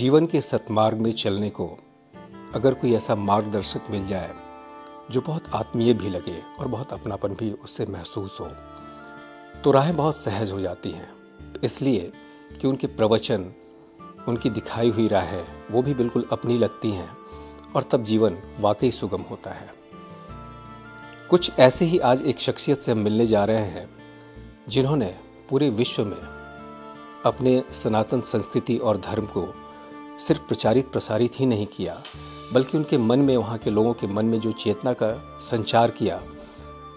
जीवन के सतमार्ग में चलने को अगर कोई ऐसा मार्गदर्शक मिल जाए जो बहुत आत्मीय भी लगे और बहुत अपनापन भी उससे महसूस हो, तो राहें बहुत सहज हो जाती हैं। इसलिए कि उनके प्रवचन, उनकी दिखाई हुई राहें वो भी बिल्कुल अपनी लगती हैं और तब जीवन वाकई सुगम होता है। कुछ ऐसे ही आज एक शख्सियत से हम मिलने जा रहे हैं जिन्होंने पूरे विश्व में अपने सनातन संस्कृति और धर्म को सिर्फ प्रचारित प्रसारित ही नहीं किया, बल्कि उनके मन में, वहाँ के लोगों के मन में जो चेतना का संचार किया,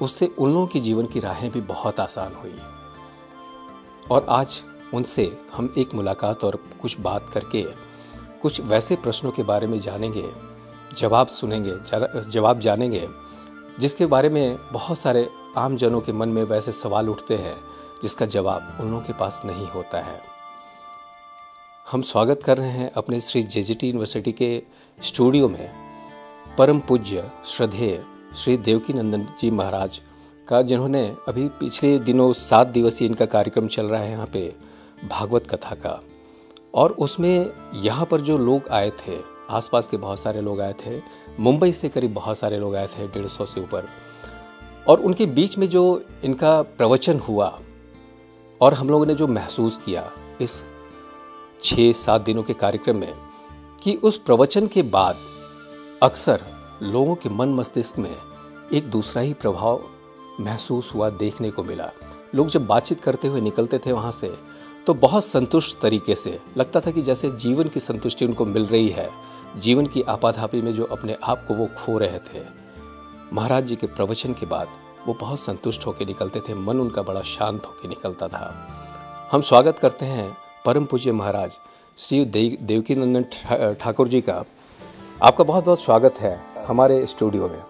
उससे उन लोगों की जीवन की राहें भी बहुत आसान हुई। और आज उनसे हम एक मुलाकात और कुछ बात करके कुछ वैसे प्रश्नों के बारे में जानेंगे, जवाब जानेंगे जिसके बारे में बहुत सारे आम जनों के मन में वैसे सवाल उठते हैं जिसका जवाब उन लोगों के पास नहीं होता है। हम स्वागत कर रहे हैं अपने श्री जेजेटी यूनिवर्सिटी के स्टूडियो में परम पूज्य श्रद्धेय श्री देवकीनंदन जी महाराज का, जिन्होंने अभी पिछले दिनों 7 दिवसीय इनका कार्यक्रम चल रहा है यहाँ पे भागवत कथा का। और उसमें यहाँ पर जो लोग आए थे, आसपास के बहुत सारे लोग आए थे, मुंबई से करीब बहुत सारे लोग आए थे, 150 से ऊपर। और उनके बीच में जो इनका प्रवचन हुआ और हम लोगों ने जो महसूस किया इस 6-7 दिनों के कार्यक्रम में, कि उस प्रवचन के बाद अक्सर लोगों के मन मस्तिष्क में एक दूसरा ही प्रभाव महसूस हुआ, देखने को मिला। लोग जब बातचीत करते हुए निकलते थे वहाँ से तो बहुत संतुष्ट तरीके से लगता था कि जैसे जीवन की संतुष्टि उनको मिल रही है। जीवन की आपाधापी में जो अपने आप को वो खो रहे थे, महाराज जी के प्रवचन के बाद वो बहुत संतुष्ट होकर निकलते थे, मन उनका बड़ा शांत होकर निकलता था। हम स्वागत करते हैं परम पूज्य महाराज श्री देवकीनंदन ठाकुर जी का। आपका बहुत बहुत स्वागत है हमारे स्टूडियो में।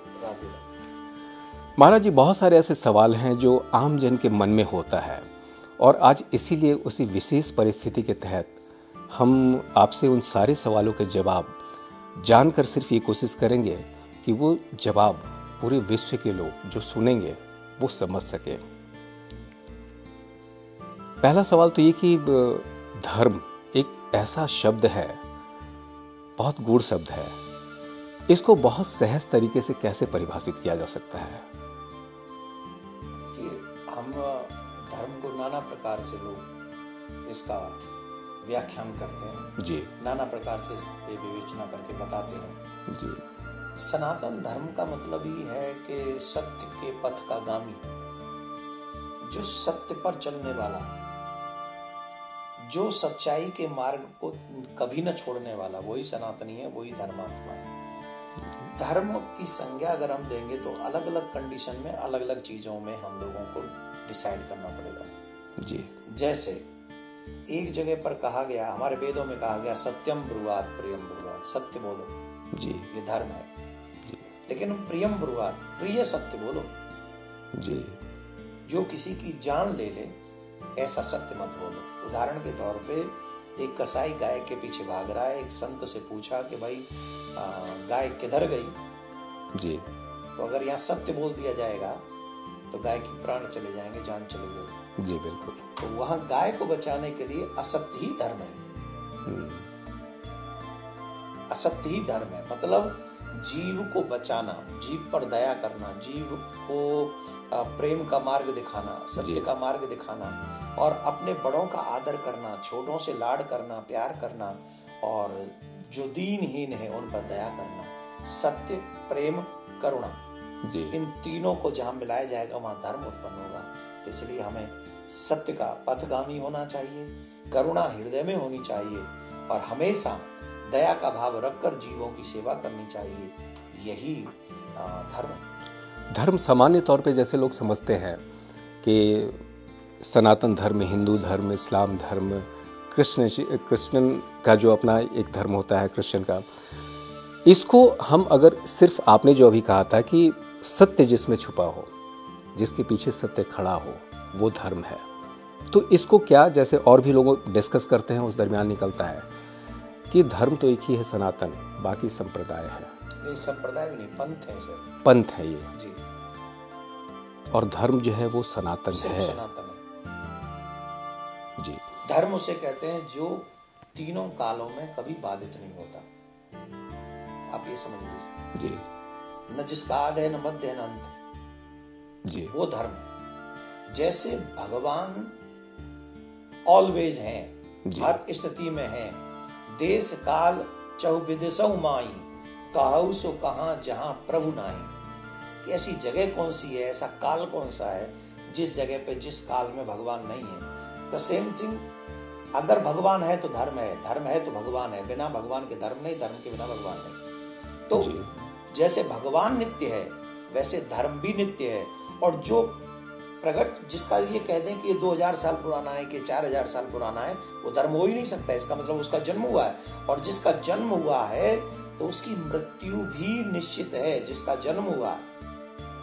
महाराज जी, बहुत सारे ऐसे सवाल हैं जो आम जन के मन में होता है और आज इसीलिए उसी विशेष परिस्थिति के तहत हम आपसे उन सारे सवालों के जवाब जानकर सिर्फ ये कोशिश करेंगे कि वो जवाब पूरे विश्व के लोग जो सुनेंगे वो समझ सके। पहला सवाल तो ये कि धर्म एक ऐसा शब्द है, बहुत गूढ़ शब्द है, इसको बहुत सहज तरीके से कैसे परिभाषित किया जा सकता है? कि हम धर्म को नाना प्रकार से लोग इसका व्याख्यान करते हैं जी, नाना प्रकार से इस पे विवेचना करके बताते हैं जी। सनातन धर्म का मतलब ही है कि सत्य के पथ का गामी, जो सत्य पर चलने वाला, जो सच्चाई के मार्ग को कभी न छोड़ने वाला, वही सनातनी है, वही धर्मात्मा है। धर्म की संज्ञा अगर हम देंगे तो अलग अलग कंडीशन में, अलग अलग चीजों में हम लोगों को डिसाइड करना पड़ेगा जी। जैसे एक जगह पर कहा गया, हमारे वेदों में कहा गया, सत्यम ब्रुवात प्रियम ब्रुवात, सत्य बोलो जी, ये धर्म है जी। लेकिन प्रियम ब्रुवात, प्रिय सत्य बोलो जी, जो किसी की जान ले ले ऐसा सत्य मत बोलो। उदाहरण के तौर पे एक कसाई गाय के पीछे भाग रहा है, एक संत से पूछा कि भाई गाय किधर गई जी, तो अगर यहाँ सत्य बोल दिया जाएगा तो गाय की प्राण चले जाएंगे, जान चले जाएगी। जी, बिल्कुल। तो वहां गाय को बचाने के लिए असत्य ही धर्म है, असत्य ही धर्म है। मतलब जीव को बचाना, जीव पर दया करना, जीव को प्रेम का मार्ग दिखाना, सत्य का मार्ग दिखाना और अपने बड़ों का आदर करना, छोटों से लाड करना, प्यार करना और जो दीनहीन है उन पर दया करना, सत्य, प्रेम, करुणा, इन तीनों को जहां मिलाया जाएगा वहां धर्म उत्पन्न होगा। तो इसलिए हमें सत्य का पथगामी होना चाहिए, करुणा हृदय में होनी चाहिए और हमेशा दया का भाव रखकर जीवों की सेवा करनी चाहिए। यही धर्म सामान्य तौर पे जैसे लोग समझते हैं कि सनातन धर्म, हिंदू धर्म, इस्लाम धर्म, क्रिश्चियन का जो अपना एक धर्म होता है क्रिश्चियन का, इसको हम अगर सिर्फ आपने जो अभी कहा था कि सत्य जिसमें छुपा हो, जिसके पीछे सत्य खड़ा हो, वो धर्म है, तो इसको क्या, जैसे और भी लोग डिस्कस करते हैं, उस दरमियान निकलता है कि धर्म तो एक ही है सनातन, बाकी संप्रदाय है। नहीं, संप्रदाय भी नहीं, पंथ है सर, पंथ है ये जी। और धर्म जो है वो सनातन है। सनातन है जी। धर्म उसे कहते हैं जो तीनों कालों में कभी बाधित नहीं होता। आप ये समझ लीजिए जी, न जिसका आदि है, न मध्य है, न अंत है, जी, वो धर्म है। जैसे भगवान ऑलवेज हैं, जी। हर स्थिति में हैं, देश काल चहुविदिशहु माई, कहु सो कहां जहां प्रभु नाई। ऐसी जगह कौन सी है, ऐसा काल कौन सा है जिस जगह पे, जिस काल में भगवान नहीं है। तो सेम थिंग, अगर भगवान है तो धर्म है, धर्म है तो भगवान है, बिना भगवान के धर्म नहीं, धर्म के बिना भगवान नहीं। तो जैसे भगवान नित्य है वैसे धर्म भी नित्य है। और जो प्रगट, जिसका ये कह दें कि ये 2000 साल पुराना है कि 4000 साल पुराना है, वो धर्म हो ही नहीं सकता। इसका मतलब उसका जन्म हुआ है, और जिसका जन्म हुआ है तो उसकी मृत्यु भी निश्चित है। जिसका जन्म हुआ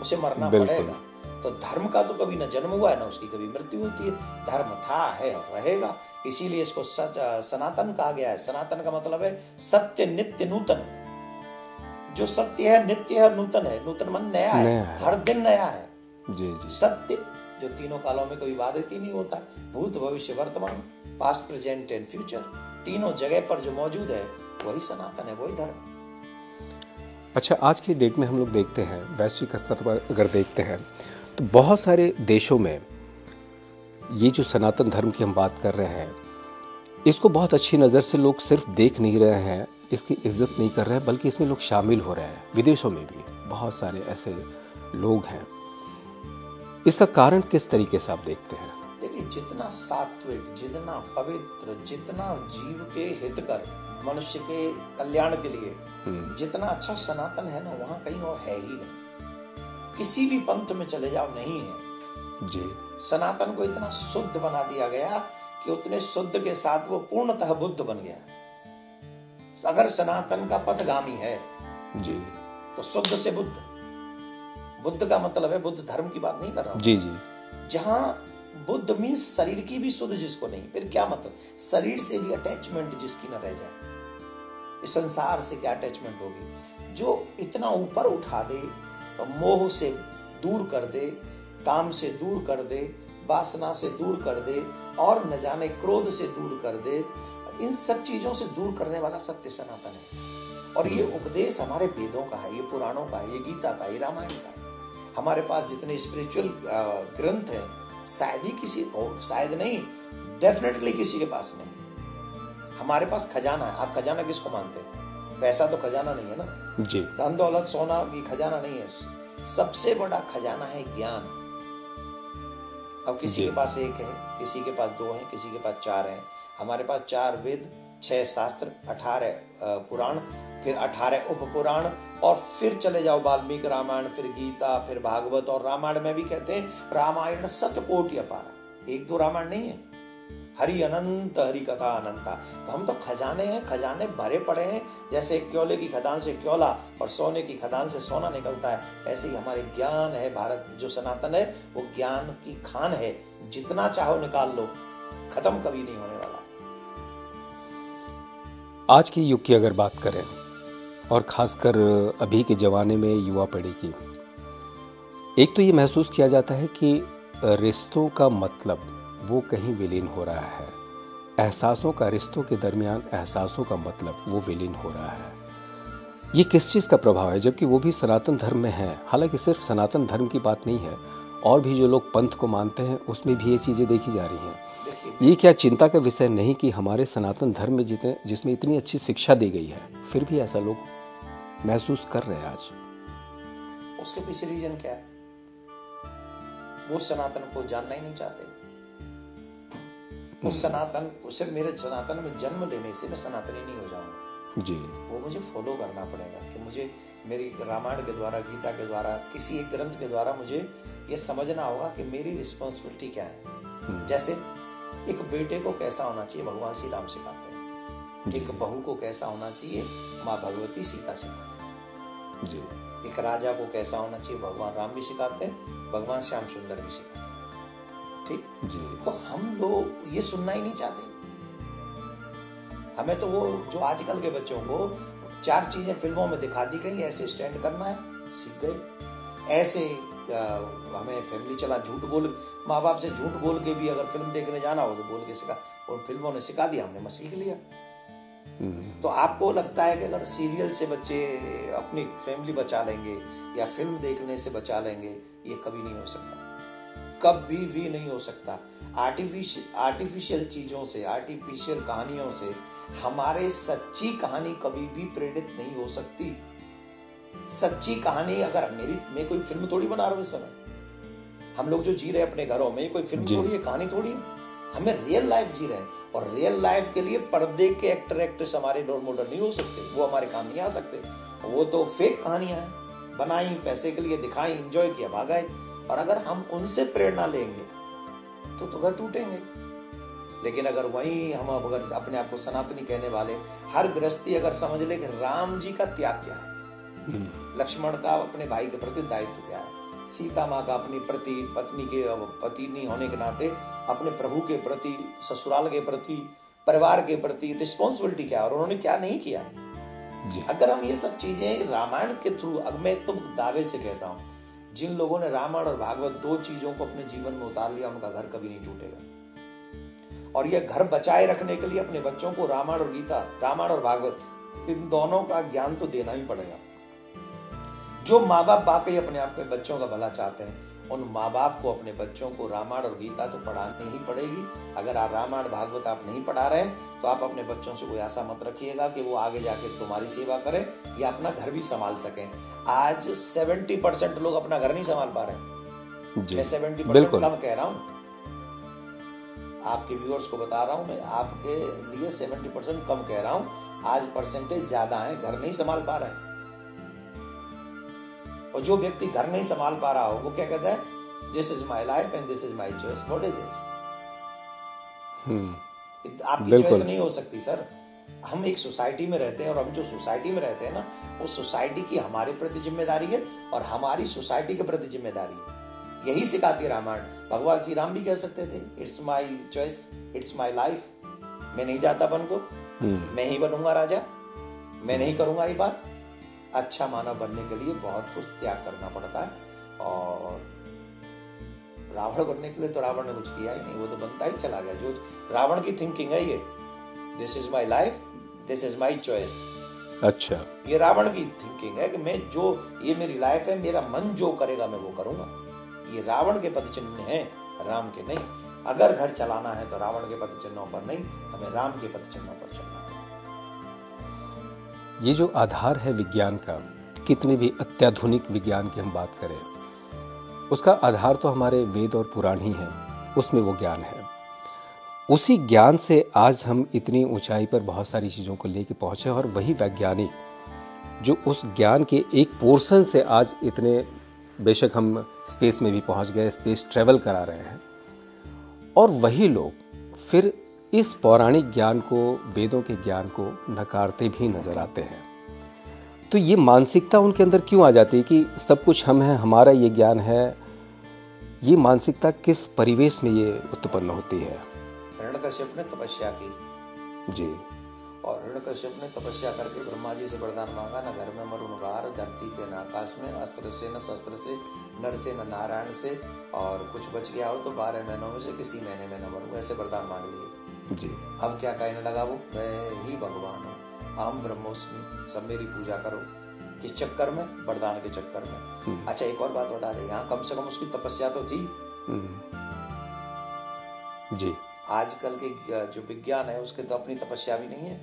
उसे मरना पड़ेगा। तो धर्म का तो कभी न जन्म हुआ है, न उसकी कभी मृत्यु होती है। धर्म था, है और रहेगा। इसीलिए इसको सनातन कहा गया है। सनातन का मतलब है सत्य, नित्य, नूतन। जो सत्य है, नित्य है, नूतन है। नूतन मन नया है, हर दिन नया है। जी, जी। सत्य जो तीनों कालों में कभी बाधित ही नहीं होता, भूत, भविष्य, वर्तमान, पास्ट, प्रेजेंट एंड फ्यूचर, तीनों जगह पर जो मौजूद है वही सनातन है, वही धर्म। अच्छा, आज की डेट में हम लोग देखते हैं, वैश्विक स्तर पर अगर देखते हैं तो बहुत सारे देशों में ये जो सनातन धर्म की हम बात कर रहे हैं, इसको बहुत अच्छी नज़र से लोग सिर्फ देख नहीं रहे हैं, इसकी इज्जत नहीं कर रहे हैं, बल्कि इसमें लोग शामिल हो रहे हैं। विदेशों में भी बहुत सारे ऐसे लोग हैं। इसका कारण किस तरीके से आप देखते हैं? देखिए, जितना सात्विक, जितना पवित्र, जितना जीव के हितकर, मनुष्य के कल्याण के लिए जितना अच्छा सनातन है ना, वहाँ कहीं और है ही नहीं। किसी भी पंथ में चले जाओ, नहीं है जी। सनातन को इतना शुद्ध बना दिया गया कि उतने शुद्ध के साथ वो पूर्णतः बुद्ध बन गया। अगर सनातन का पथगामी है जी, तो शुद्ध से बुद्ध। बुद्ध का मतलब है, बुद्ध धर्म की बात नहीं कर रहा हूं। जी, जी। जहां बुद्ध मीन्स शरीर की भी शुद्ध जिसको नहीं, फिर क्या मतलब, शरीर से भी अटैचमेंट जिसकी न रह जाए, इस संसार से क्या अटैचमेंट होगी। जो इतना ऊपर उठा दे, मोह से दूर कर दे, काम से दूर कर दे, वासना से दूर कर दे, और न जाने क्रोध से दूर कर दे, इन सब चीजों से दूर करने वाला सत्य सनातन है। और ये उपदेश हमारे वेदों का है, ये पुराणों का है, ये गीता का, ये रामायण का है। हमारे पास जितने स्पिरिचुअल ग्रंथ हैं, शायद ही किसी, शायद नहीं, डेफिनेटली किसी के पास नहीं। हमारे पास खजाना है। आप खजाना किसको मानते हैं? पैसा तो खजाना नहीं है ना जी। धन दौलत सोना की खजाना नहीं है। सबसे बड़ा खजाना है ज्ञान। अब किसी के पास एक है, किसी के पास दो है, किसी के पास चार है। हमारे पास 4 वेद, 6 शास्त्र, 18 पुराण, फिर 18 उपपुराण, और फिर चले जाओ वाल्मीकि रामायण, फिर गीता, फिर भागवत। और रामायण में भी कहते हैं रामायण शतकोटि अपार। एक दो रामायण नहीं है, हरि अनंत, हरि कथा अनंता। तो हम तो खजाने हैं, खजाने भरे पड़े हैं। जैसे क्योले की खदान से क्योला और सोने की खदान से सोना निकलता है, ऐसे ही हमारे ज्ञान है। भारत जो सनातन है वो ज्ञान की खान है। जितना चाहो निकाल लो, खत्म कभी नहीं होने वाला। आज के युग की अगर बात करें, और खासकर अभी के ज़माने में युवा पीढ़ी की, एक तो ये महसूस किया जाता है कि रिश्तों का मतलब वो कहीं विलीन हो रहा है। एहसासों का, रिश्तों के दरमियान एहसासों का मतलब वो विलीन हो रहा है। ये किस चीज़ का प्रभाव है? जबकि वो भी सनातन धर्म में है। हालांकि सिर्फ सनातन धर्म की बात नहीं है, और भी जो लोग पंथ को मानते हैं उसमें भी ये चीज़ें देखी जा रही हैं। ये क्या चिंता का विषय नहीं कि हमारे सनातन धर्म में जिसमें इतनी अच्छी शिक्षा दी गई है, फिर भी ऐसा लोग महसूस कर रहे हैं आज? उसके पीछे रीजन क्या है? वो सनातन को जानना ही नहीं चाहते। उस सनातन, सिर्फ मेरे सनातन में जन्म लेने से मैं सनातनी नहीं हो जाऊंगा जी। वो मुझे फॉलो करना पड़ेगा कि मुझे मेरी रामायण के द्वारा, गीता के द्वारा, किसी एक ग्रंथ के द्वारा मुझे ये समझना होगा कि मेरी रिस्पॉन्सिबिलिटी क्या है। जैसे एक बेटे को कैसा होना चाहिए, भगवान श्री राम सिखाते हैं। एक बहू को कैसा होना चाहिए, माँ भगवती सीता सिखाते हैं जी। एक राजा को कैसा होना चाहिए, भगवान राम भी सिखाते हैं, भगवान श्याम सुंदर भी सिखाते हैं। ठीक जी। तो हम लोग ये सुनना ही नहीं चाहते। हमें तो वो जो आजकल के बच्चों को 4 चीजें फिल्मों में दिखा दी गई, ऐसे स्टैंड करना है, सीख गए। ऐसे हमें फैमिली चला, झूठ बोल, माँ बाप से झूठ बोल के भी अगर फिल्म देखने जाना हो तो बोल के सिखा, और फिल्मों ने सिखा दिया, हमने सीख लिया। तो आपको लगता है कि अगर सीरियल से बच्चे अपनी फैमिली बचा लेंगे या फिल्म देखने से बचा लेंगे, ये कभी नहीं हो सकता, कभी भी नहीं हो सकता। आर्टिफिशियल चीजों से, आर्टिफिशियल कहानियों से हमारे सच्ची कहानी कभी भी प्रेरित नहीं हो सकती। सच्ची कहानी, अगर मैं कोई फिल्म थोड़ी बना रहा हूं इस समय, हम लोग जो जी रहे हैं अपने घरों में, कोई फिल्म थोड़ी है, कहानी थोड़ी है, हमें रियल लाइफ जी रहे हैं। और रियल लाइफ के लिए पर्दे के एक्टर एक्ट्रेस हमारे रोल मॉडल नहीं हो सकते, वो हमारे काम नहीं आ सकते। वो तो फेक कहानियां हैं, बनाई पैसे के लिए, दिखाई, एंजॉय किया, भागाए। और अगर हम उनसे प्रेरणा लेंगे तो घर टूटेंगे। लेकिन अगर वही हम अगर अपने आप को सनातनी कहने वाले, हर गृहस्थी अगर समझ ले कि राम जी का त्याग क्या है, लक्ष्मण का अपने भाई के प्रति दायित्व क्या है, सीता माँ का अपनी पत्नी के पत्नी होने के नाते अपने प्रभु के प्रति, ससुराल के प्रति, परिवार के प्रति रिस्पॉन्सिबिलिटी क्या है, और उन्होंने क्या नहीं किया। अगर हम ये सब चीजें रामायण के थ्रू, अब मैं तो दावे से कहता हूँ, जिन लोगों ने रामायण और भागवत दो चीजों को अपने जीवन में उतार लिया, उनका घर कभी नहीं टूटेगा। और ये घर बचाए रखने के लिए अपने बच्चों को रामायण और गीता, रामायण और भागवत, इन दोनों का ज्ञान तो देना ही पड़ेगा। जो माँ बाप वाकई अपने आप के बच्चों का भला चाहते हैं, उन माँ बाप को अपने बच्चों को रामायण और गीता तो पढ़ानी ही पड़ेगी। अगर आप रामायण भागवत आप नहीं पढ़ा रहे हैं तो आप अपने बच्चों से कोई आशा मत रखिएगा कि वो आगे जाके तुम्हारी सेवा करें या अपना घर भी संभाल सकें। आज 70% लोग अपना घर नहीं संभाल पा रहे हैं। मैं 70% कम कह रहा हूँ, आपके व्यूअर्स को बता रहा हूँ, मैं आपके लिए 70% कम कह रहा हूँ। आज परसेंटेज ज्यादा है, घर नहीं संभाल पा रहे हैं। और जो व्यक्ति घर नहीं संभाल पा रहा हो, वो क्या कहता है, this is my life and this is my choice. What is this? आपकी चॉइस नहीं हो सकती सर। हम एक सोसाइटी में रहते हैं, और हम जो सोसाइटी में रहते हैं ना, वो सोसाइटी की हमारे प्रति जिम्मेदारी है और हमारी सोसाइटी के प्रति जिम्मेदारी है। यही सिखाती है रामायण। भगवान श्री राम भी कह सकते थे, it's my choice, it's my life. मैं नहीं जाता बन को, मैं ही बनूंगा राजा, मैं नहीं करूंगा ये बात। अच्छा मानव बनने के लिए बहुत कुछ त्याग करना पड़ता है, और रावण बनने के लिए तो रावण ने कुछ किया ही नहीं, वो तो बनता ही चला गया। जो रावण की थिंकिंग है ये, this is my life, this is my choice. अच्छा, ये रावण की थिंकिंग है कि मैं जो, ये मेरी लाइफ है, मेरा मन जो करेगा मैं वो करूंगा। ये रावण के पद चिन्ह हैं, राम के नहीं। अगर घर चलाना है तो रावण के पद चिन्हों पर नहीं, हमें राम के पद चिन्हों पर चलना है। ये जो आधार है विज्ञान का, कितने भी अत्याधुनिक विज्ञान की हम बात करें, उसका आधार तो हमारे वेद और पुराण ही है, उसमें वो ज्ञान है। उसी ज्ञान से आज हम इतनी ऊंचाई पर बहुत सारी चीज़ों को लेके पहुँचे, और वही वैज्ञानिक जो उस ज्ञान के एक पोर्शन से आज इतने, बेशक हम स्पेस में भी पहुँच गए, स्पेस ट्रैवल करा रहे हैं, और वही लोग फिर इस पौराणिक ज्ञान को, वेदों के ज्ञान को नकारते भी नजर आते हैं। तो ये मानसिकता उनके अंदर क्यों आ जाती है कि सब कुछ हम हैं, हमारा ये ज्ञान है? ये मानसिकता किस परिवेश में ये उत्पन्न होती है? हिरण्यकश्यप ने तपस्या की जी, और हिरण्यकश्यप ने तपस्या करके ब्रह्मा जी से वरदान मांगा, न घर में मरुण बाहर, धरती पे न आकाश में, अस्त्र से न शस्त्र से, नर से न नारायण से, और कुछ बच गया हो तो 12 महीनों में से किसी महीने में न मरूं। ऐसे वरदान मांग लिए जी। अब क्या कहने लगा वो, मैं ही भगवान हूँ, अहम ब्रह्मोस्मि, सब मेरी पूजा करो। किस चक्कर में? वरदान के चक्कर में। अच्छा, एक और बात बता दे, यहाँ कम से कम उसकी तपस्या तो थी जी। आजकल के जो विज्ञान है उसके तो अपनी तपस्या भी नहीं है,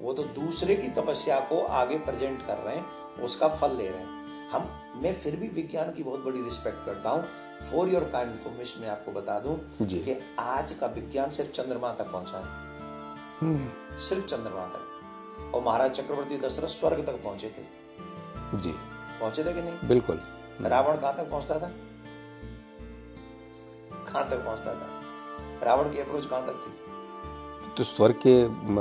वो तो दूसरे की तपस्या को आगे प्रेजेंट कर रहे हैं, उसका फल ले रहे हैं। मैं फिर भी विज्ञान की बहुत बड़ी रिस्पेक्ट करता हूँ। फॉर योर काइंड इन्फॉर्मेशन में आपको बता दूं कि आज का विज्ञान सिर्फ चंद्रमा तक पहुंचा है, सिर्फ चंद्रमा तक। और महाराज चक्रवर्ती दशरथ स्वर्ग तक पहुंचे थे जी। पहुंचे थे कि नहीं? बिल्कुल। रावण कहां तक पहुंचता था? कहां तक पहुंचता था? रावण की अप्रोच कहां तक थी? तो स्वर्ग के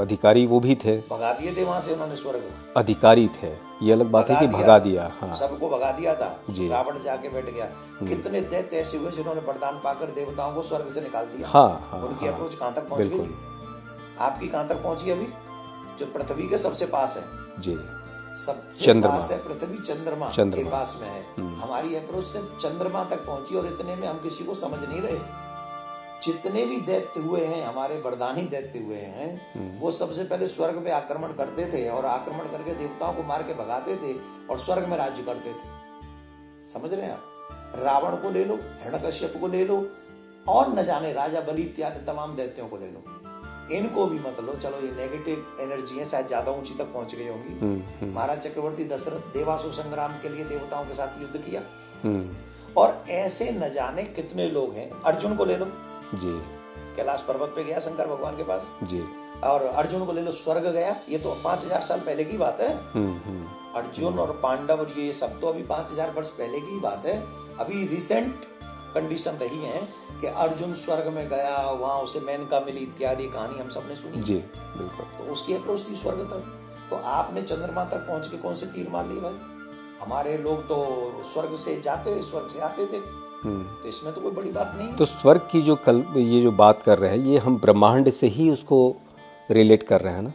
अधिकारी वो भी थे, भगा दिए थे वहां से उन्होंने। स्वर्ग अधिकारी थे, ये अलग बात है कि भगा दिया। हाँ, सबको भगा दिया था जी। रावण जाके बैठ गया। कितने दैत्य ऐसे हुए जिन्होंने वरदान पाकर देवताओं को स्वर्ग से निकाल दिया। हाँ, उनकी अप्रोच कहां तक पहुंच गई? आपकी कहां तक पहुंची अभी? जो पृथ्वी के सबसे पास है जी। सबसे चंद्रमा। पास है पृथ्वी, चंद्रमा के पास में है। हमारी अप्रोच सिर्फ चंद्रमा तक पहुंची और इतने में हम किसी को समझ नहीं रहे। जितने भी दैत्य हुए हैं, हमारे वरदानी दैत्य हुए हैं, वो सबसे पहले स्वर्ग पे आक्रमण करते थे और आक्रमण करके देवताओं को मार के भगाते थे और स्वर्ग में राज्य करते थे। समझ रहे हैं आप? रावण को ले लो, हिरण्यकश्यप को ले लो, और न जाने राजा बलि इत्यादि तमाम दैत्यों को ले लो। इनको भी मत लो, चलो ये नेगेटिव एनर्जी है, शायद ज्यादा ऊंची तक पहुंच गई होंगी। महाराज चक्रवर्ती दशरथ देवासुर संग्राम के लिए देवताओं के साथ युद्ध किया, और ऐसे न जाने कितने लोग हैं। अर्जुन को ले लो जी, कैलाश पर्वत पे गया शंकर भगवान के पास जी, और अर्जुन को ले लो, स्वर्ग गया। ये तो 5000 साल पहले की बात है। अर्जुन और पांडव और ये सब तो अभी 5000 वर्ष पहले की बात है। अभी रिसेंट कंडीशन रही है कि अर्जुन स्वर्ग में गया, वहां उसे मेनका मिली इत्यादि कहानी हम सबने सुनी जी, बिल्कुल। तो उसकी अप्रोच थी स्वर्ग तक। तो आपने चंद्रमा तक पहुंच के कौन से तीर मार लिए भाई? हमारे लोग तो स्वर्ग से जाते, स्वर्ग से आते थे, तो इसमें तो कोई बड़ी बात नहीं। तो स्वर्ग की जो ये जो बात कर रहे हैं, ये हम ब्रह्मांड से ही उसको रिलेट कर रहे हैं ना?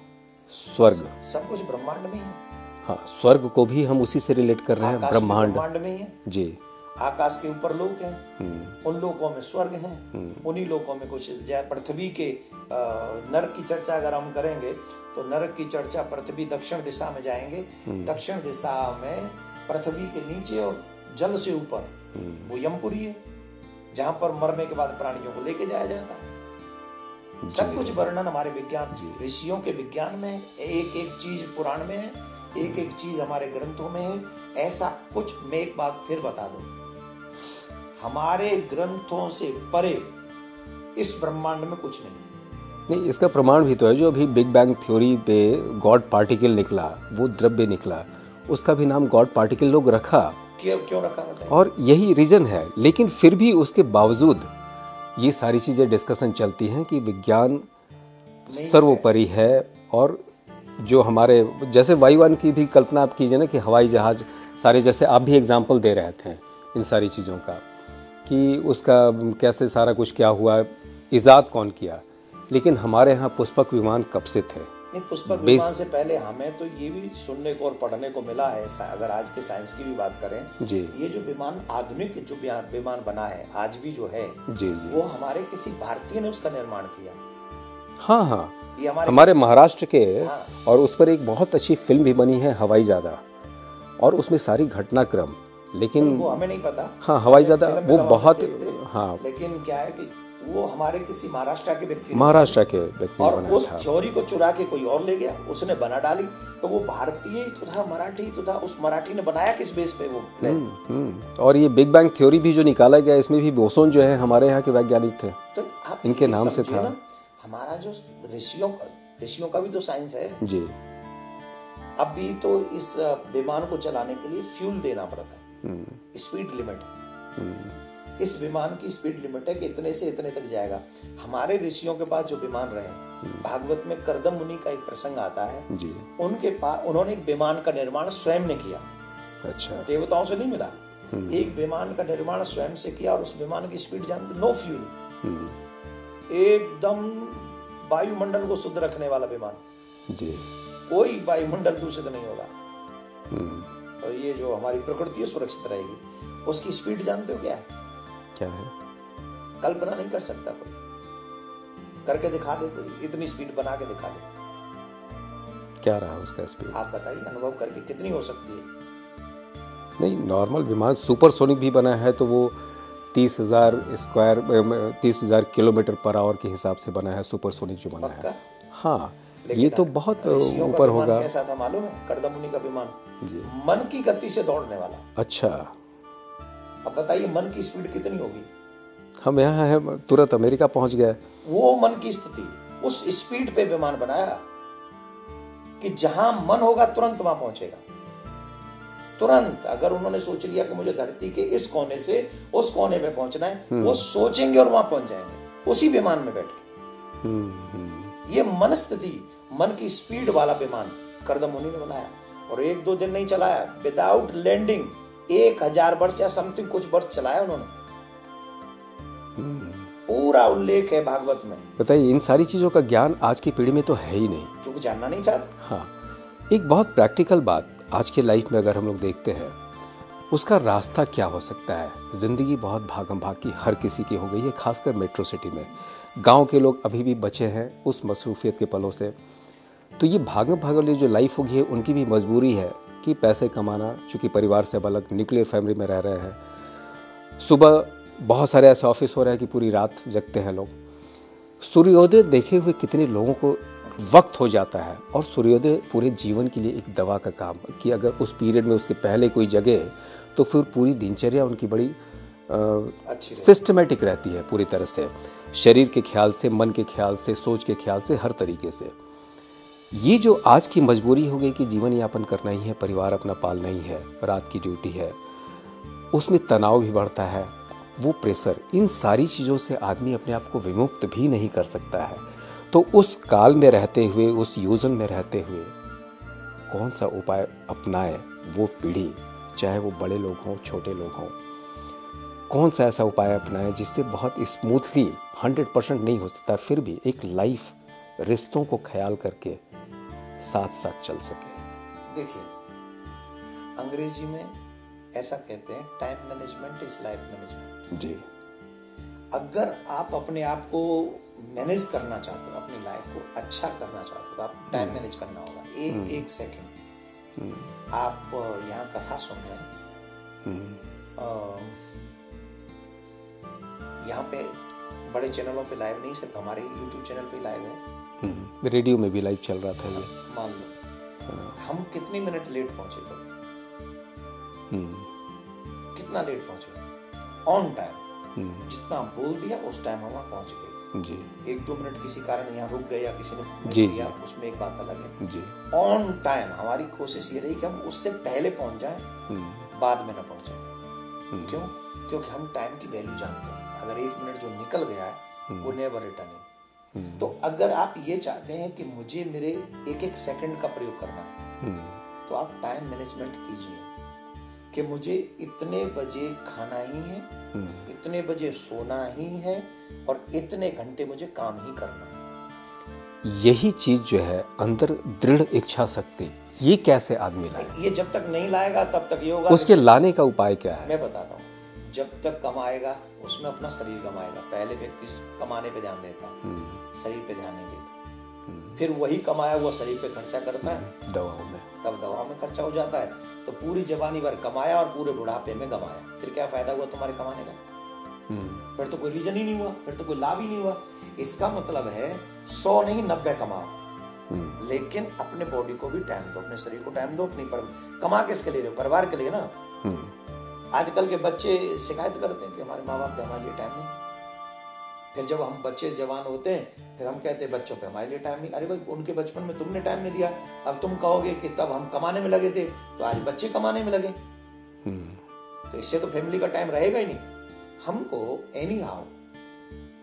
स्वर्ग सब कुछ ब्रह्मांड में ही है। हाँ, स्वर्ग को भी हम उसी से रिलेट कर रहे हैं, ब्रह्मांड में ही है जी। आकाश के ऊपर लोक हैं, उन लोकों में स्वर्ग हैं, उन्हीं लोकों में कुछ पृथ्वी के नरक की चर्चा अगर हम करेंगे तो नरक की चर्चा पृथ्वी दक्षिण दिशा में जाएंगे। दक्षिण दिशा में पृथ्वी के नीचे और जल से ऊपर वो यमपुरी है, जहां पर मरने के बाद प्राणियों को लेके जाया जाता है। सब कुछ वर्णन हमारे विज्ञान ऋषियों के विज्ञान में, एक एक चीज पुराण में है, एक एक चीज हमारे ग्रंथों में है। ऐसा कुछ मैं एक बात फिर बता दूं, हमारे ग्रंथों से परे इस ब्रह्मांड में कुछ नहीं। इसका प्रमाण भी तो है, जो अभी बिग बैंग थ्योरी पे गॉड पार्टिकल निकला, वो द्रव्य निकला, उसका भी नाम गॉड पार्टिकल लोग रखा। क्यों रखा बताइए? और यही रीजन है। लेकिन फिर भी उसके बावजूद ये सारी चीजें डिस्कशन चलती हैं कि विज्ञान सर्वोपरि है। और जो हमारे जैसे वायुयान की भी कल्पना आप कीजिए ना, कि हवाई जहाज सारे, जैसे आप भी एग्जाम्पल दे रहे थे इन सारी चीज़ों का, कि उसका कैसे सारा कुछ क्या हुआ, इजाद कौन किया। लेकिन हमारे यहाँ पुष्पक विमान कब से थे? नहीं, पुष्पक विमान से पहले हमें तो ये भी सुनने को और पढ़ने को मिला है, अगर आज के साइंस की भी बात करें जी, ये जो विमान आधुनिक जो विमान बना है आज भी जो है जी, वो हमारे किसी भारतीय ने उसका निर्माण किया। हाँ हाँ, ये हमारे महाराष्ट्र के। हाँ। और उस पर एक बहुत अच्छी फिल्म भी बनी है, हवाई ज़्यादा, और उसमें सारी घटनाक्रम, लेकिन वो हमें नहीं पता। हाँ, हवाई ज़्यादा वो बहुत, हाँ, लेकिन क्या है कि वो हमारे किसी महाराष्ट्र के व्यक्ति और उस थ्योरी को चुरा के कोई और ले गया, उसने बना डाली। तो वो भारतीय तो था, मराठी तो था, उस मराठी ने बनाया किस बेस पे वो प्लान। और ये बिग बैंग थ्योरी भी जो निकाला गया, इसमें भी बोसोन जो है हमारे यहाँ के वैज्ञानिक थे, तो इनके नाम से था। हमारा जो ऋषियों का भी तो साइंस है जी। अभी तो इस विमान को चलाने के लिए फ्यूल देना पड़ता है, स्पीड लिमिट। इस विमान की स्पीड लिमिट है कि इतने से इतने तक जाएगा। हमारे ऋषियों के पास जो विमान रहे, भागवत में कर्दम मुनि का एक प्रसंग आता है जी। उनके पास उन्होंने एक विमान का निर्माण स्वयं ने किया। अच्छा। देवताओं से नहीं मिला, एक विमान का निर्माण स्वयं से किया। और उस विमान की स्पीड जानते, नो फ्यूल, एकदम वायुमंडल को शुद्ध रखने वाला विमान जी। कोई वायुमंडल दूषित नहीं होगा, तो ये जो हमारी प्रकृति सुरक्षित रहेगी। उसकी स्पीड जानते हो क्या है? कल्पना नहीं कर सकता कोई, करके दिखा दे कोई, इतनी स्पीड बना के दिखा दे। क्या रहा उसका स्पीड? आप बताइए, अनुभव करके कितनी हो सकती है? नहीं, नॉर्मल विमान सुपरसोनिक भी बना है तो वो 30,000 किलोमीटर पर आवर के हिसाब से बना है, सुपरसोनिक जो बना है। हाँ, ये तो बहुत ऊपर होगा। कैसा था मालूम है? कर्दम मुनि का विमान मन की गति से दौड़ने वाला। अच्छा। अब बताइए मन की स्पीड कितनी होगी? हम यहाँ है, तुरंत अमेरिका पहुंच गए। वो मन की स्थिति, उस स्पीड पे विमान बनाया कि जहां मन होगा तुरंत वहां पहुंचेगा। तुरंत अगर उन्होंने सोच लिया कि मुझे धरती के इस कोने से उस कोने पे पहुंचना है, वो सोचेंगे और वहां पहुंच जाएंगे उसी विमान में बैठ के। ये मन स्थिति, मन की स्पीड वाला विमान कर्दम मुनि ने बनाया। और 1-2 दिन नहीं चलाया, विदाउट लैंडिंग 1000 वर्ष या समथिंग कुछ वर्ष चलाया उन्होंने। पूरा उल्लेख है भागवत में। बताइए, इन सारी चीजों का ज्ञान आज की पीढ़ी में तो है ही नहीं, क्योंकि जानना नहीं चाहते। हाँ, एक बहुत प्रैक्टिकल बात, आज के लाइफ में अगर हम लोग देखते हैं, उसका रास्ता क्या हो सकता है। ज़िंदगी बहुत भागम भाग की हर किसी की हो गई है, खासकर मेट्रो सिटी में। गांव के लोग अभी भी बचे हैं उस मसरूफियत के पलों से। तो ये भागम भाग वाली जो लाइफ होगी है, उनकी भी मजबूरी है कि पैसे कमाना, चूँकि परिवार से अब अलग न्यूक्लियर फैमिली में रह रहे हैं। सुबह बहुत सारे ऐसे ऑफिस हो रहे हैं कि पूरी रात जगते हैं लोग। सूर्योदय देखे हुए कितने लोगों को वक्त हो जाता है, और सूर्योदय पूरे जीवन के लिए एक दवा का काम कि अगर उस पीरियड में उसके पहले कोई जगे तो फिर पूरी दिनचर्या उनकी बड़ी सिस्टमेटिक रहती है, पूरी तरह से शरीर के ख्याल से, मन के ख्याल से, सोच के ख्याल से, हर तरीके से। ये जो आज की मजबूरी हो गई कि जीवन यापन करना ही है, परिवार अपना पालना ही है, रात की ड्यूटी है, उसमें तनाव भी बढ़ता है, वो प्रेशर, इन सारी चीज़ों से आदमी अपने आप को विमुक्त भी नहीं कर सकता है। तो उस काल में रहते हुए, उस योजन में रहते हुए कौन सा उपाय अपनाए वो पीढ़ी, चाहे वो बड़े लोग हों, छोटे लोग हों, कौन सा ऐसा उपाय अपनाए जिससे बहुत स्मूथली, 100% नहीं हो सकता, फिर भी एक लाइफ रिश्तों को ख्याल करके साथ साथ चल सके। देखिए, अंग्रेजी में ऐसा कहते हैं, time management is life management. जी। अगर आप अपने आप को मैनेज करना चाहते हो, अपनी लाइफ को अच्छा करना चाहते हो, तो आपको टाइम मैनेज करना होगा। एक सेकंड आप यहाँ कथा सुन रहे हैं, यहाँ पे बड़े चैनलों पे लाइव नहीं, सिर्फ हमारे यूट्यूब चैनल पे लाइव है, रेडियो में भी लाइव चल रहा था ये। मान लो हम कितनी मिनट लेट पहुंचे, कितना लेट पहुंचे, ऑन टाइम जितना बोल दिया उस टाइम हम वहाँ पहुंच गए जी। 1-2 मिनट किसी कारण यहाँ रुक गए या किसी ने जी दिया, जी, उसमें एक बात अलग है जी। ऑन टाइम हमारी कोशिश ये रही कि हम उससे पहले पहुंच जाएं, बाद में ना पहुंचे। क्यों? क्योंकि हम टाइम की वैल्यू जानते हैं। अगर 1 मिनट जो निकल गया है वो नेवर रिटर्निंग। तो अगर आप ये चाहते हैं कि मुझे मेरे एक सेकंड का प्रयोग करना है, तो आप टाइम मैनेजमेंट कीजिए कि मुझे इतने बजे खाना ही है, इतने बजे सोना ही है, और इतने घंटे मुझे काम ही करना है। यही चीज जो है अंदर दृढ़ इच्छा शक्ति, ये कैसे आदमी लाए? ये जब तक नहीं लाएगा तब तक ये होगा। उसके लाने का उपाय क्या है? मैं बताता हूँ। जब तक कमाएगा उसमें अपना शरीर कमाएगा। पहले व्यक्ति कमाने पे ध्यान देता है, शरीर पे ध्यान नहीं देता। फिर वही कमाया हुआ शरीर पे खर्चा करता है, दवाओं में, तब दवाओं में खर्चा हो जाता है। तो पूरी जवानी भर कमाया और पूरे बुढ़ापे में गमाया, फिर क्या फायदा हुआ तुम्हारे कमाने का? फिर तो कोई रीजन ही नहीं हुआ, फिर तो कोई लाभ ही नहीं हुआ। इसका मतलब है 100 नहीं 90 कमाओ, लेकिन अपने बॉडी को भी टाइम दो, अपने शरीर को टाइम दो। अपनी कमा किसके लिए रहे हो? परिवार के लिए ना। आजकल के बच्चे शिकायत करते हैं कि हमारे माँ बाप पे हमारे लिए टाइम नहीं। फिर जब हम बच्चे जवान होते हैं फिर हम कहते हैं बच्चों पे हमारे लिए टाइम नहीं। अरे भाई, उनके बचपन में तुमने टाइम नहीं दिया, अब तुम कहोगे कि तब हम कमाने में लगे थे, तो आज बच्चे कमाने में लगे। तो इससे तो फैमिली का टाइम रहेगा ही नहीं। हमको एनी हाउ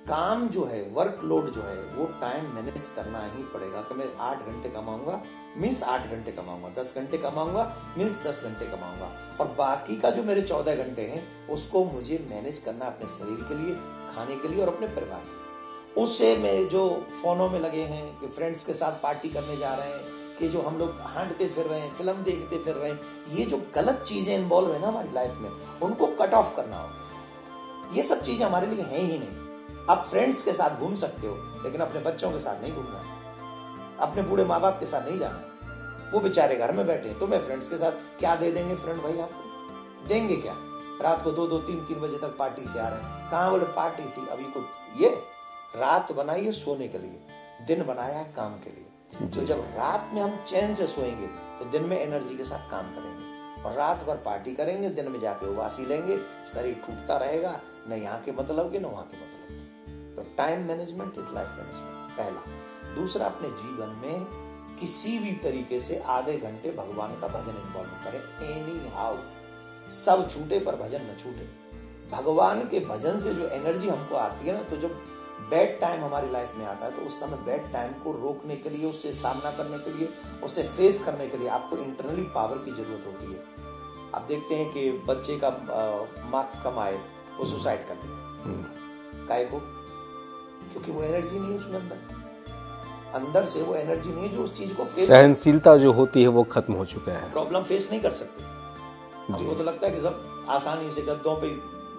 काम जो है, वर्कलोड जो है, वो टाइम मैनेज करना ही पड़ेगा कि मैं 8 घंटे कमाऊंगा मीन्स 8 घंटे कमाऊंगा, 10 घंटे कमाऊंगा मीन्स 10 घंटे कमाऊंगा, और बाकी का जो मेरे 14 घंटे हैं उसको मुझे मैनेज करना अपने शरीर के लिए, खाने के लिए और अपने परिवार के लिए। उससे में जो फोनों में लगे हैं कि फ्रेंड्स के साथ पार्टी करने जा रहे हैं, कि जो हम लोग हांटते फिर रहे हैं, फिल्म देखते फिर रहे हैं, ये जो गलत चीजें इन्वॉल्व है ना हमारी लाइफ में, उनको कट ऑफ करना होगा। ये सब चीजें हमारे लिए हैं ही नहीं। आप फ्रेंड्स के साथ घूम सकते हो, लेकिन अपने बच्चों के साथ नहीं घूमना है, अपने बूढ़े माँ बाप के साथ नहीं जाना है। वो बेचारे घर में बैठे हैं, तुम्हें फ्रेंड्स के साथ क्या दे देंगे? फ्रेंड भाई आपको देंगे क्या? रात को 2-2, 3-3 बजे तक पार्टी से आ रहे हैं। कहाँ? बोले पार्टी थी। अभी कोई ये रात बनाई है सोने के लिए, दिन बनाया है काम के लिए। तो जब रात में हम चैन से सोएंगे तो दिन में एनर्जी के साथ काम करेंगे, और रात भर पार्टी करेंगे, दिन में जाके उबासी लेंगे, शरीर टूटता रहेगा, न यहाँ के मतलब के न वहाँ के मतलब के। तो time management is life management, पहला। दूसरा, अपने जीवन में किसी भी तरीके से आधे घंटे भगवान का भजन इन्वॉल्व करें। एनी हाउ, सब छूटे पर भजन न छूटे। भगवान के भजन से जो एनर्जी हमको आती है ना, तो जब बैड टाइम हमारी लाइफ में आता है तो उस समय बैड टाइम को रोकने के लिए, उससे सामना करने के लिए, उसे फेस करने के लिए आपको इंटरनली पावर की जरूरत होती है। आप देखते हैं कि बच्चे का मार्क्स कम आए, वो सुसाइड कर लिया। काहे को? क्योंकि वो एनर्जी नहीं उसमें अंदर। अंदर से वो एनर्जी नहीं है जो उस चीज को फेस, सहनशीलता जो होती है वो खत्म हो चुका है, प्रॉब्लम फेस नहीं कर सकते। हमको तो लगता है कि सब आसानी से गद्दों पे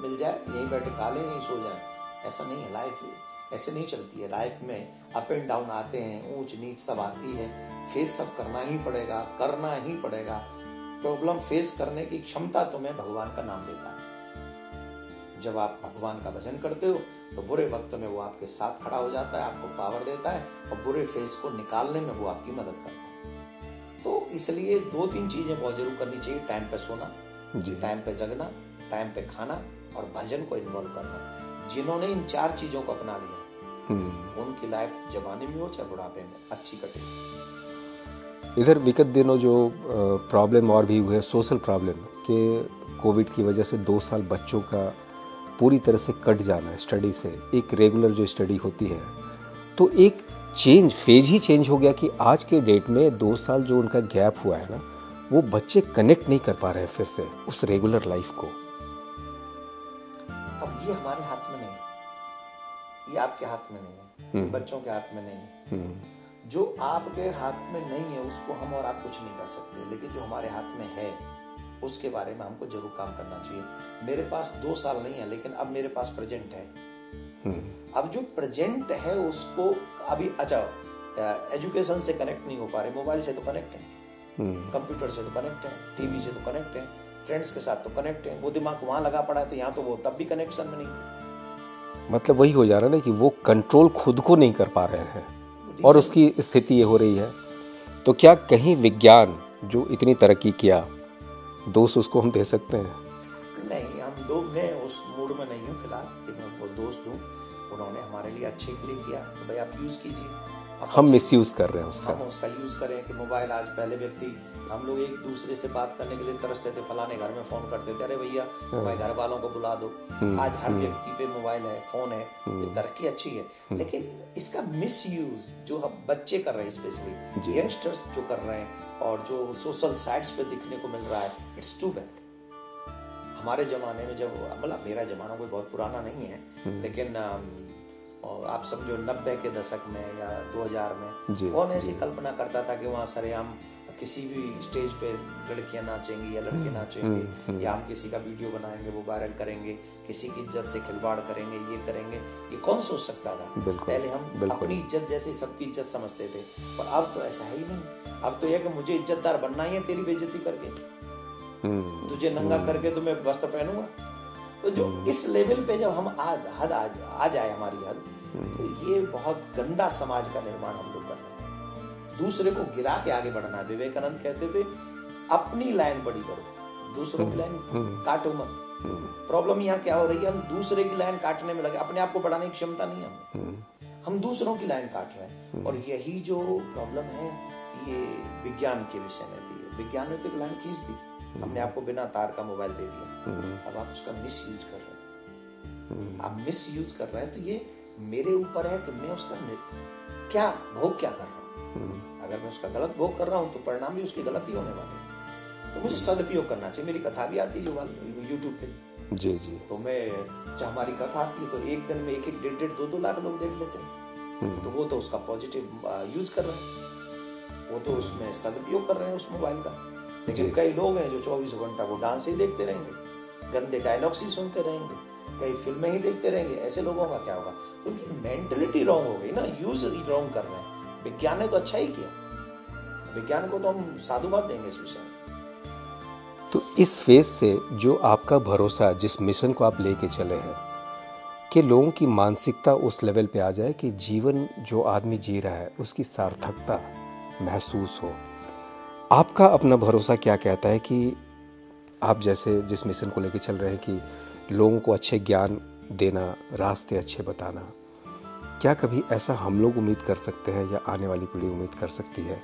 मिल जाए, यहीं बैठे खा ले, यहीं सो जाए। ऐसा नहीं है, लाइफ ऐसे नहीं चलती है। लाइफ में अप एंड डाउन आते हैं, ऊंच नीच सब आती है, फेस सब करना ही पड़ेगा, करना ही पड़ेगा। प्रॉब्लम फेस करने की क्षमता तुम्हें भगवान का नाम देता है। जब आप भगवान का भजन करते हो तो बुरे वक्त में वो आपके साथ खड़ा हो जाता है, आपको पावर देता है और बुरे फेस को निकालने में वो आपकी मदद करता है। तो इसलिए 2-3 चीजें बहुत जरूर करनी चाहिए। टाइम पे सोना, टाइम पे जगना, टाइम पे खाना और भजन को इन्वॉल्व करना। जिन्होंने इन 4 चीजों को अपना लिया उनकी लाइफ जवानी में हो चाहे बुढ़ापे में अच्छी कटे। इधर विगत दिनों जो प्रॉब्लम और भी हुए, सोशल प्रॉब्लम के कोविड की वजह से 2 साल बच्चों का पूरी तरह से कट जाना स्टडी से, एक रेगुलर जो स्टडी होती है, तो एक फेज ही चेंज हो गया कि आज के डेट में 2 साल जो उनका गैप हुआ है ना, वो बच्चे कनेक्ट नहीं कर पा रहे हैं फिर से उस रेगुलर लाइफ को। अब ये हमारे हाथ में नहीं है, ये आपके हाथ में नहीं है, बच्चों के हाथ में नहीं है। जो आपके हाथ में नहीं है उसको हम और आप कुछ नहीं कर सकते, लेकिन जो हमारे हाथ में है उसके बारे में हमको जरूर काम करना चाहिए। मेरे पास 2 साल नहीं है, लेकिन अब मेरे पास प्रेजेंट है। अब जो प्रेजेंट है उसको अभी अच्छा एजुकेशन से कनेक्ट नहीं हो पा रहे, मोबाइल से तो कनेक्ट है, कंप्यूटर से तो कनेक्ट है, टीवी से तो कनेक्ट है, फ्रेंड्स के साथ तो कनेक्ट है। वो दिमाग वहां लगा पड़ा है तो यहाँ तो वो तब भी कनेक्शन में नहीं थे। मतलब वही हो जा रहा है ना कि वो कंट्रोल खुद को नहीं कर पा रहे हैं और उसकी स्थिति ये हो रही है। तो क्या कहीं विज्ञान जो इतनी तरक्की किया, दोष उसको हम दे सकते हैं? नहीं, मैं उस मूड में नहीं हूँ फिलहाल कि मैं उनको दोष दूं। उन्होंने हमारे लिए अच्छे के लिए किया तो भाई आप यूज कीजिए। हम मिसयूज कर रहे हैं उसका, हम उसका यूज करें कि मोबाइल, आज पहले व्यक्ति हम लोग एक दूसरे से बात करने के लिए तरसते थे, फलाने घर में फोन करते थे, अरे भैया भाई घर वालों को बुला दो। आज हर व्यक्ति पे मोबाइल है, फोन है, ये तरक्की अच्छी है, लेकिन इसका मिसयूज जो हम बच्चे कर रहे हैं, स्पेशली यंगस्टर्स जो कर रहे हैं और जो सोशल साइट्स पे दिखने को मिल रहा है, इट्स टू बैड। हमारे जमाने में जब, मतलब मेरा जमाना कोई बहुत पुराना नहीं है, लेकिन आप समझो 90 के दशक में या 2000 में कौन ऐसी कल्पना करता था कि वहाँ सरेआम किसी भी स्टेज पे लड़कियां नाचेंगी या लड़के नाचेंगे, या हम किसी का वीडियो बनाएंगे वो वायरल करेंगे, किसी की इज्जत से खिलवाड़ करेंगे, ये करेंगे, ये कौन सोच सकता था? पहले हम अपनी इज्जत जैसे सबकी इज्जत समझते थे, पर अब तो ऐसा ही नहीं। अब तो यह कि मुझे इज्जतदार बनना ही है तेरी बेइज्जती करके, तुझे नंगा करके तो मैं वस्त्र पहनूंगा। तो जो इस लेवल पे जब हम हद आ जाए हमारी हद, तो ये बहुत गंदा समाज का निर्माण हम लोग कर रहे हैं। दूसरे को गिरा के आगे बढ़ना है। विवेकानंद कहते थे अपनी लाइन बड़ी करो, दूसरों की लाइन काटो मत। प्रॉब्लम यहाँ क्या हो रही है, हम दूसरे की लाइन काटने में लगे, अपने आप को बढ़ाने की क्षमता नहीं है, हम दूसरों की लाइन काट रहे हैं। और यही जो प्रॉब्लम है ये विज्ञान के विषय में भी है। विज्ञान ने तो एक लाइन खींच दी, हमने आपको बिना तार का मोबाइल दे दिया, अब आप उसका मिस यूज कर रहे हैं। आप मिस यूज कर रहे हैं तो ये मेरे ऊपर है कि मैं उसका क्या भोग क्या कर रहा हूँ। अगर मैं उसका गलत भोग कर रहा हूँ तो परिणाम भी उसके गलत ही होने वाले हैं। तो मुझे सदुपयोग करना चाहिए। मेरी कथा भी आती है यूट्यूब पे, जी जी, तो मैं जब हमारी कथा आती है तो एक दिन में 1-1, 1.5, 2-2 लाख लोग देख लेते हैं। तो वो तो उसका पॉजिटिव यूज कर रहे हैं, वो तो उसमें सदुपयोग कर रहे हैं उस मोबाइल का। लेकिन कई लोग हैं जो 24 घंटा वो डांस ही देखते रहेंगे, गंदे डायलॉग्स ही सुनते रहेंगे, कई फिल्में ही देखते रहेंगे। ऐसे लोगों का क्या होगा? तो उनकी मेंटलिटी रॉन्ग हो गई ना, यूज रॉन्ग कर रहे हैं। विज्ञान ने तो अच्छा ही किया, विज्ञान को तो हम साधुवाद देंगे इस विषय में। तो इस फेज से जो आपका भरोसा, जिस मिशन को आप लेके चले हैं कि लोगों की मानसिकता उस लेवल पे आ जाए कि जीवन जो आदमी जी रहा है उसकी सार्थकता महसूस हो, आपका अपना भरोसा क्या कहता है कि आप जैसे जिस मिशन को लेके चल रहे हैं कि लोगों को अच्छे ज्ञान देना, रास्ते अच्छे बताना, क्या कभी ऐसा हम लोग उम्मीद कर सकते हैं या आने वाली पीढ़ी उम्मीद कर सकती है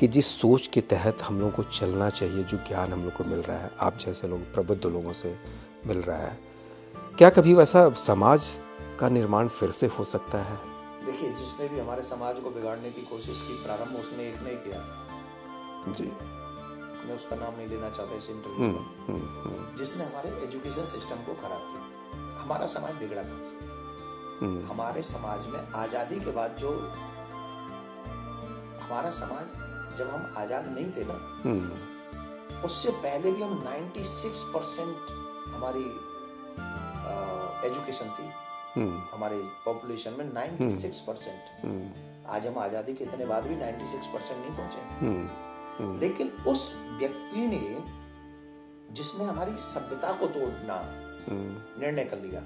कि जिस सोच के तहत हम लोगों को चलना चाहिए, जो ज्ञान हम लोग को मिल रहा है, आप जैसे लोग प्रबुद्ध लोगों से मिल रहा है, क्या कभी वैसा समाज का निर्माण फिर से हो सकता है? देखिए, जिसने भी हमारे समाज को बिगाड़ने की कोशिश की, प्रारंभ उसने एक ने किया जी, मैं उसका नाम नहीं लेना चाहता इस इंटरव्यू में, जिसने हमारे एजुकेशन सिस्टम को खराब किया। हमारा समाज बिगड़ा कहाँ से? हमारे समाज में आजादी के बाद जो हमारा समाज जब हम आजाद नहीं थे ना, उससे पहले भी हम 96% हमारी एजुकेशन थी, हमारे पॉपुलेशन में 96%। आज हम आजादी के इतने बाद भी 96% नहीं पहुंचे। लेकिन उस व्यक्ति ने, जिसने हमारी सभ्यता को तोड़ना निर्णय कर लिया,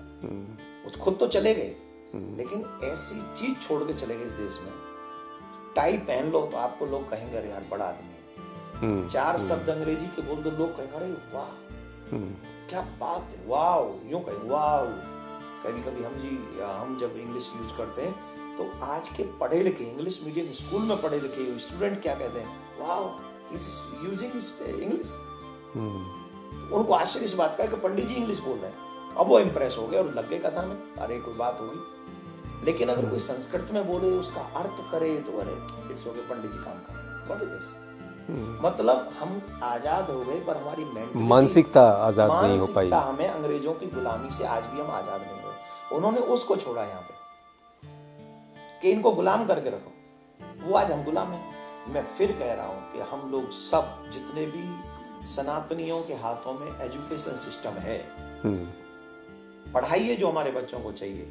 उस खुद तो चले गए, लेकिन ऐसी चीज छोड़ के चले गए इस देश में। टाई पहन लो तो आपको लोग कहेंगे अरे यार बड़ा आदमी है। 4 शब्द अंग्रेजी के बोल दो, लोग कहेंगे अरे वाह क्या बात है, वाह, यूं कहेंगे वाह। कभी कभी हम जब इंग्लिश यूज करते हैं तो आज के पढ़े लिखे इंग्लिश मीडियम स्कूल में पढ़े लिखे स्टूडेंट क्या कहते हैं, वाह ही इज यूजिंग इंग्लिश। उनको आश्चर्य इस बात का कि पंडित जी इंग्लिश बोल रहे हैं। अब वो इम्प्रेस हो गए और लग गए कथा में, अरे कोई बात होगी। लेकिन अगर कोई संस्कृत में बोले, उसका अर्थ करे, तो अरे इट्स ओके, पंडित जी काम कर। What is this? मतलब हम आजाद हो गए पर हमारी मानसिकता आजाद नहीं हो पाई। हमें अंग्रेजों की गुलामी से आज भी हम आजाद नहीं हुए। उन्होंने उसको छोड़ा यहाँ पे कि इनको गुलाम करके रखो, वो आज हम गुलाम हैं। मैं फिर कह रहा हूँ कि हम लोग सब जितने भी सनातनियों के हाथों में एजुकेशन सिस्टम है, पढ़ाई है जो हमारे बच्चों को चाहिए,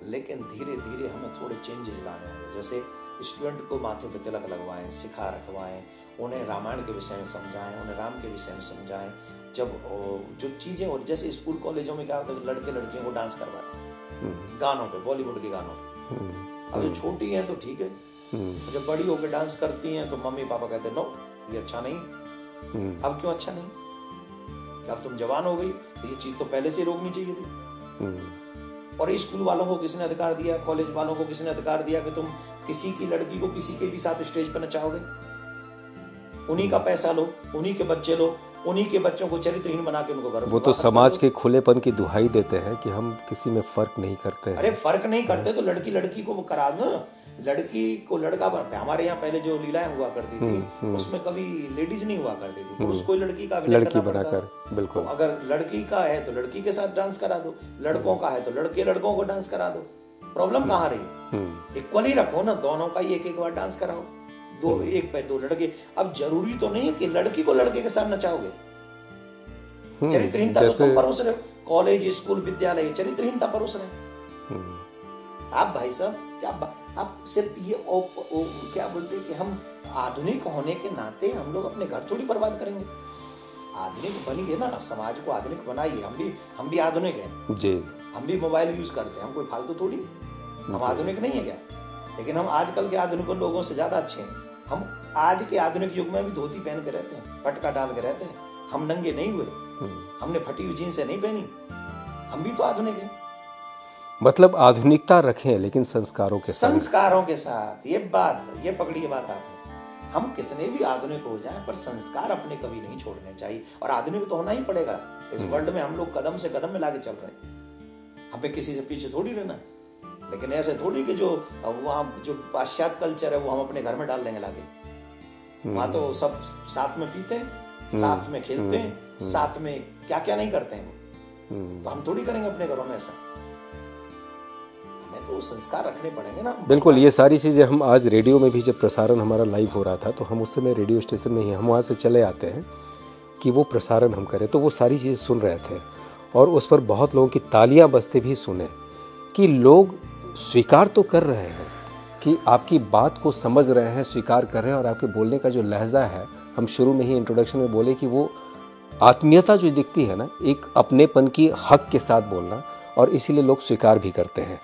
लेकिन धीरे धीरे हमें थोड़े चेंजेस लाने होंगे। जैसे स्टूडेंट को माथे पे तिलक लगवाएं, सिखा रखवाएं, उन्हें रामायण के विषय में समझाएं, उन्हें राम के विषय में समझाएं। जब जो चीजें, और जैसे स्कूल कॉलेजों में क्या होता है, लड़के लड़कियों को डांस करवाते गानों पे, बॉलीवुड के गानों पे। अब जो छोटी हैं तो ठीक है, जब बड़ी होकर डांस करती हैं तो मम्मी पापा कहते नो ये अच्छा नहीं। अब क्यों अच्छा नहीं? अब तुम जवान हो गई तो ये चीज तो पहले से रोकनी चाहिए थी। और स्कूल वालों को किसने अधिकार दिया, कॉलेज वालों को किसने अधिकार दिया कि तुम किसी की लड़की को किसी के भी साथ स्टेज पर नचाओगे? उन्हीं का पैसा लो, उन्हीं के बच्चे लो, उन्हीं के बच्चों को चरित्रहीन बना के उनको घर। वो तो समाज के खुलेपन की दुहाई देते हैं कि हम किसी में फर्क नहीं करते हैं। अरे फर्क नहीं करते तो लड़की लड़की को करा दो, लड़की को लड़का बना। हमारे यहाँ पहले जो लीलाएं हुआ करती थी उसमें कभी लेडीज नहीं हुआ करती थी, पुरुष कोई लड़की का लड़की बनाकर, बिल्कुल। तो अगर लड़की का है तो लड़की के साथ डांस करा दो, लड़कों का है तो लड़के लड़कों को डांस करा दो। प्रॉब्लम कहाँ रही? इक्वली रखो ना, दोनों का ही एक एक बार डांस कराओ, दो एक पे दो लड़के। अब जरूरी तो नहीं है कि लड़की को लड़के के साथ नचाओगे। चरित्रहीनता तो परोस रहे हो, कॉलेज स्कूल विद्यालय चरित्रहीनता परोस रहे। आप भाई साहब क्या आप सिर्फ ये क्या बोलते हैं कि हम आधुनिक होने के नाते हम लोग अपने घर थोड़ी बर्बाद करेंगे। आधुनिक बनिए ना, समाज को आधुनिक बनाइए। हम भी आधुनिक हैं जी, हम भी मोबाइल यूज करते हैं, हम कोई फालतू थोड़ी, हम आधुनिक नहीं है क्या? लेकिन हम आजकल के आधुनिक लोगों से ज्यादा अच्छे हैं। हम आज के आधुनिक युग में भी धोती पहन के रहते हैं, पटका डाल के रहते हैं। हम नंगे नहीं हुए, हमने फटी हुई जीन्स नहीं पहनी, हम भी तो आधुनिक हैं। मतलब आधुनिकता रखें लेकिन संस्कारों के साथ। ये पकड़िए बात आपने। हम कितने भी आधुनिक हो जाएं पर संस्कार अपने कभी नहीं छोड़ने चाहिए। और आधुनिक तो होना ही पड़ेगा। इस वर्ल्ड में हम लोग कदम से कदम मिला के चल रहे हैं, हमें किसी से पीछे थोड़ी रहना। लेकिन ऐसे थोड़ी कि जो वहाँ जो पाश्चात्य कल्चर है वो हम अपने घर में डाल देंगे लाके। वहां तो सब साथ में पीते हैं, साथ में खेलते हैं, साथ में क्या क्या नहीं करते हैं। तो हम थोड़ी करेंगे अपने घरों में ऐसा। हमें तो संस्कार रखने पड़ेंगे ना। बिल्कुल, ये सारी चीज़ें हम आज रेडियो में भी जब प्रसारण हमारा लाइव हो रहा था तो हम उस समय रेडियो स्टेशन में ही हम वहाँ से चले आते हैं कि वो प्रसारण हम करें, तो वो सारी चीज़ें सुन रहे थे और उस पर बहुत लोगों की तालियां बजते भी सुने कि लोग स्वीकार तो कर रहे हैं कि आपकी बात को समझ रहे हैं, स्वीकार कर रहे हैं। और आपके बोलने का जो लहजा है, हम शुरू में ही इंट्रोडक्शन में बोले कि वो आत्मीयता जो दिखती है ना, एक अपनेपन की हक के साथ बोलना, और इसीलिए लोग स्वीकार भी करते हैं।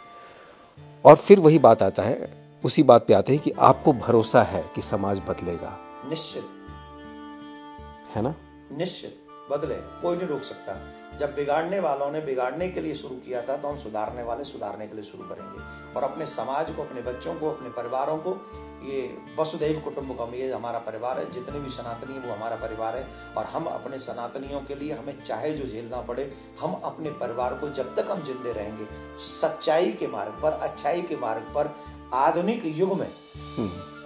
और फिर वही बात आता है, उसी बात पे आते हैं कि आपको भरोसा है कि समाज बदलेगा। निश्चित है ना, निश्चित बदले, कोई नहीं रोक सकता। जब बिगाड़ने वालों ने बिगाड़ने के लिए शुरू किया था तो हम सुधारने वाले सुधारने के लिए शुरू करेंगे। और अपने समाज को, अपने बच्चों को, अपने परिवारों को, ये वसुधैव कुटुंबकम, ये हमारा परिवार है। जितने भी सनातनी वो हमारा परिवार है। और हम अपने सनातनियों के लिए हमें चाहे जो झेलना पड़े, हम अपने परिवार को जब तक हम जिंदे रहेंगे सच्चाई के मार्ग पर, अच्छाई के मार्ग पर, आधुनिक युग में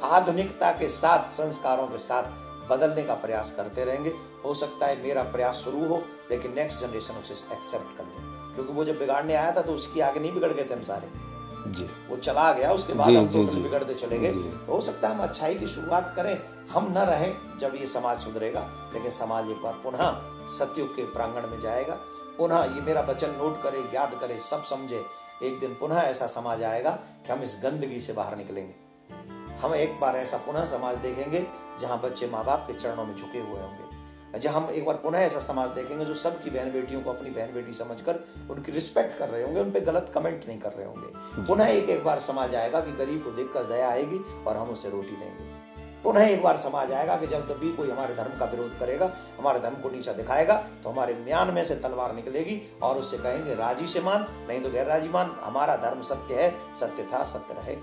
आधुनिकता के साथ, संस्कारों के साथ बदलने का प्रयास करते रहेंगे। हो सकता है मेरा प्रयास शुरू हो लेकिन नेक्स्ट जनरेशन उसे एक्सेप्ट कर ले, क्योंकि वो जब बिगाड़ने आया था तो उसकी आगे नहीं बिगड़ गए थे हम सारे। जी। वो चला गया, उसके बाद जी, हम जी, टोटल जी। बिगड़ते चले गए। जी। तो हो सकता है हम अच्छाई की शुरुआत करें, हम न रहें जब ये समाज सुधरेगा, लेकिन समाज एक बार पुनः सतयुग के प्रांगण में जाएगा। पुनः ये मेरा वचन नोट करे, याद करे, सब समझे, एक दिन पुनः ऐसा समाज आएगा कि हम इस गंदगी से बाहर निकलेंगे। हम एक बार ऐसा पुनः समाज देखेंगे जहां बच्चे माँ बाप के चरणों में झुके हुए होंगे। जहां हम एक बार पुनः ऐसा समाज देखेंगे जो सबकी बहन बेटियों को अपनी बहन बेटी समझकर उनकी रिस्पेक्ट कर रहे होंगे, उन पे गलत कमेंट नहीं कर रहे होंगे। पुनः एक बार समाज आएगा कि गरीब को देखकर दया आएगी और हम उसे रोटी देंगे। पुनः एक बार समाज आएगा कि जब भी कोई हमारे धर्म का विरोध करेगा, हमारे धर्म को नीचा दिखाएगा, तो हमारे म्यान में से तलवार निकलेगी और उससे कहेंगे राजी से मान, नहीं तो गैर राजी मान। हमारा धर्म सत्य है, सत्य था, सत्य रहे।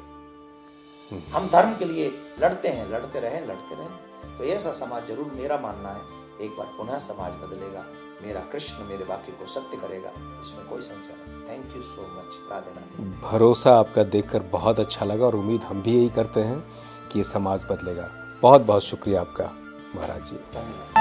हम धर्म के लिए लड़ते हैं, लड़ते रहें, लड़ते रहें। तो ऐसा समाज जरूर, मेरा मानना है, एक बार पुनः समाज बदलेगा। मेरा कृष्ण मेरे वाक्य को सत्य करेगा, इसमें कोई संशय नहीं। Thank you so much. Radhe Radhe. भरोसा आपका देखकर बहुत अच्छा लगा और उम्मीद हम भी यही करते हैं कि ये समाज बदलेगा। बहुत बहुत शुक्रिया आपका महाराज जी। धन्यवाद।